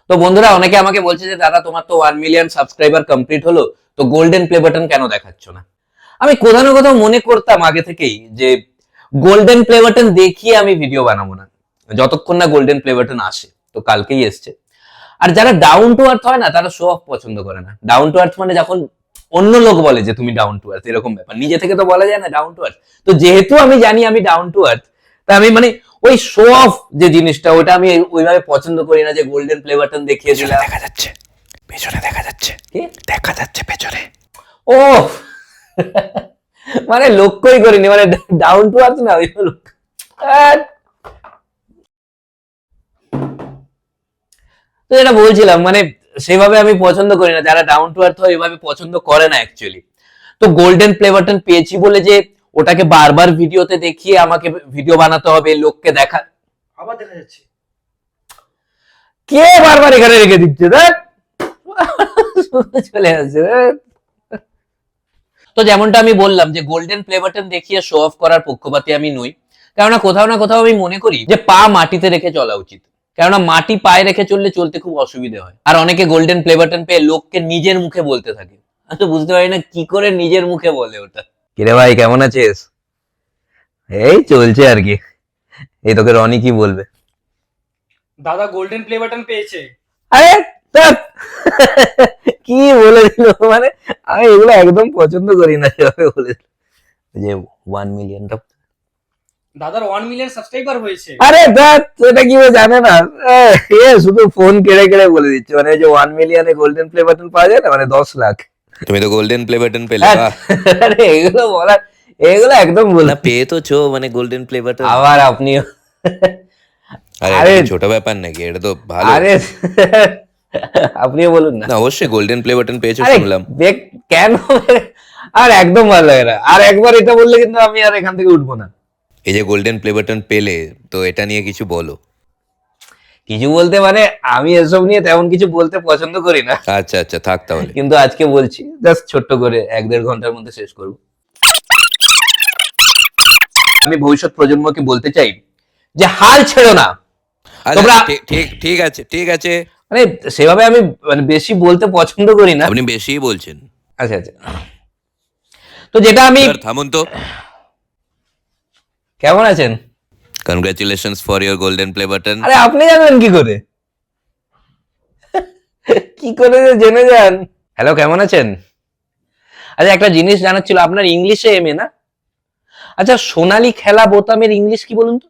তো বন্ধুরা অনেকে আমাকে বলছে যে দাদা তোমার তো 1 মিলিয়ন সাবস্ক্রাইবার কমপ্লিট হলো, তো গোল্ডেন প্লে বাটন কেন দেখাচ্ছ না? আমি কোথাও না কোথাও মনে করতাম আগে থেকেই যে গোল্ডেন প্লে বাটন দেখিয়ে আমি ভিডিও বানাবো না, যতক্ষণ না গোল্ডেন প্লে বাটন আসে। তো কালকেই এসছে। আর যারা ডাউন টু আর্থ হয় না, তারা শো অফ পছন্দ করে না। ডাউন টু আর্থ মানে যখন অন্য লোক বলে যে তুমি ডাউন টু আর্থ, এরকম ব্যাপার। নিজে থেকে তো বলা যায় না ডাউন টু আর্থ। তো যেহেতু আমি জানি আমি ডাউন টু আর্থ, তা আমি মানে ওই শো অফ যে জিনিসটা, ওটা আমি ওইভাবে পছন্দ করি না যে গোল্ডেন প্লে বাটন দেখিয়ে দিলাম। দেখা যাচ্ছে পেছনে, দেখা যাচ্ছে, কি দেখা যাচ্ছে পেছনে। ও মানে লক্ষ্যই করিনি, মানে ডাউন টু আর্থ না ওই লোক। তো যেটা বলছিলাম, মানে সেভাবে আমি পছন্দ করি না, যারা ডাউন টু আর্থ হয় এভাবে পছন্দ করে না অ্যাকচুয়ালি। তো গোল্ডেন প্লে বাটন পেয়েছি বলে যে ওটাকে বারবার ভিডিওতে দেখিয়ে আমাকে ভিডিও বানাতে হবে, লোককে দেখা। আবার দেখা যাচ্ছে। কে বারবার এখানে রেখে দিচ্ছে? দেখ চলে আসছে। তো যেমনটা আমি বললাম যে গোল্ডেন প্লে বাটন দেখিয়ে শো অফ করার পক্ষপাতী আমি নই। কেননা কোথাও না কোথাও আমি মনে করি যে পা মাটিতে রেখে চলা উচিত। কেননা মাটি পায়ে রেখে চললে চলতে খুব অসুবিধা হয়। আর অনেকে গোল্ডেন প্লে বাটন পেয়ে লোককে নিজের মুখে বলতে থাকে। আমি তো বুঝতে পারি না কি করে নিজের মুখে বলে ওটা। কিরে ভাই, কেমন আছিস? এই চলছে আর কি। এই তোকে রনি কি বলবে? দাদা গোল্ডেন প্লে বাটন পেয়েছে। আরে ধ্যাৎ, কি বলে দিল! মানে আমি এগুলো একদম পছন্দ করি না যেভাবে বলে দিল। যে 1 মিলিয়নটা, দাদার 1 মিলিয়ন সাবস্ক্রাইবার হয়েছে। আরে ধ্যাৎ, এটা কি ও জানে না? এ শুধু ফোন কেড়ে কেড়ে বলে দিচ্ছে। মানে যে 1 মিলিয়নে গোল্ডেন প্লে বাটন পাওয়া যায় না, মানে 10 লাখ। তুমি তো গোল্ডেন প্লে বাটন পেলে, বাহ। আরে এগুলো বলার, এগুলো একদম বল না, পেয়ে তো ছো, মানে গোল্ডেন প্লে বাটন। আবার আপনিও। আরে আরে এটা কি ছোট ব্যাপার নাকি? এটা তো ভালো। আরে আপনিও বলুন না। না, অবশ্যই গোল্ডেন প্লে বাটন পেয়েছো আরে শুনলাম। দেখ কেন, আর একদম ভালো লাগে না। আর একবার এটা বললে কিন্তু আমি আর এখান থেকে উঠবো না। এই যে গোল্ডেন প্লে বাটন পেলে, তো এটা নিয়ে কিছু বলো। কিছু বলতে মানে আমি এসব নিয়ে তেমন কিছু বলতে পছন্দ করি না, আচ্ছা আচ্ছা, থাক তাহলে। কিন্তু আজকে বলছি, জাস্ট ছোট্ট করে 1-1.5 ঘন্টার মধ্যে শেষ করব। আমি ভবিষ্যৎ প্রজন্মকে বলতে চাই যে হাল ছেড়ো না আচ্ছা, তোমরা। ঠিক ঠিক ঠিক আছে, ঠিক আছে। মানে সেভাবে আমি মানে বেশি বলতে পছন্দ করি না। আপনি বেশিই বলছেন। আচ্ছা আচ্ছা, তো যেটা আমি, স্যার থামুন তো। কেমন আছেন? Congratulations for your golden play button. আরে আপনি জানবেন কি করে? কি করে যে জেনে যান? হ্যালো, কেমন আছেন? আচ্ছা, একটা জিনিস জানার ছিল, আপনার ইংলিশে এমএ না? আচ্ছা, সোনালী খেলা বোতামের ইংলিশ কি বলুন তো?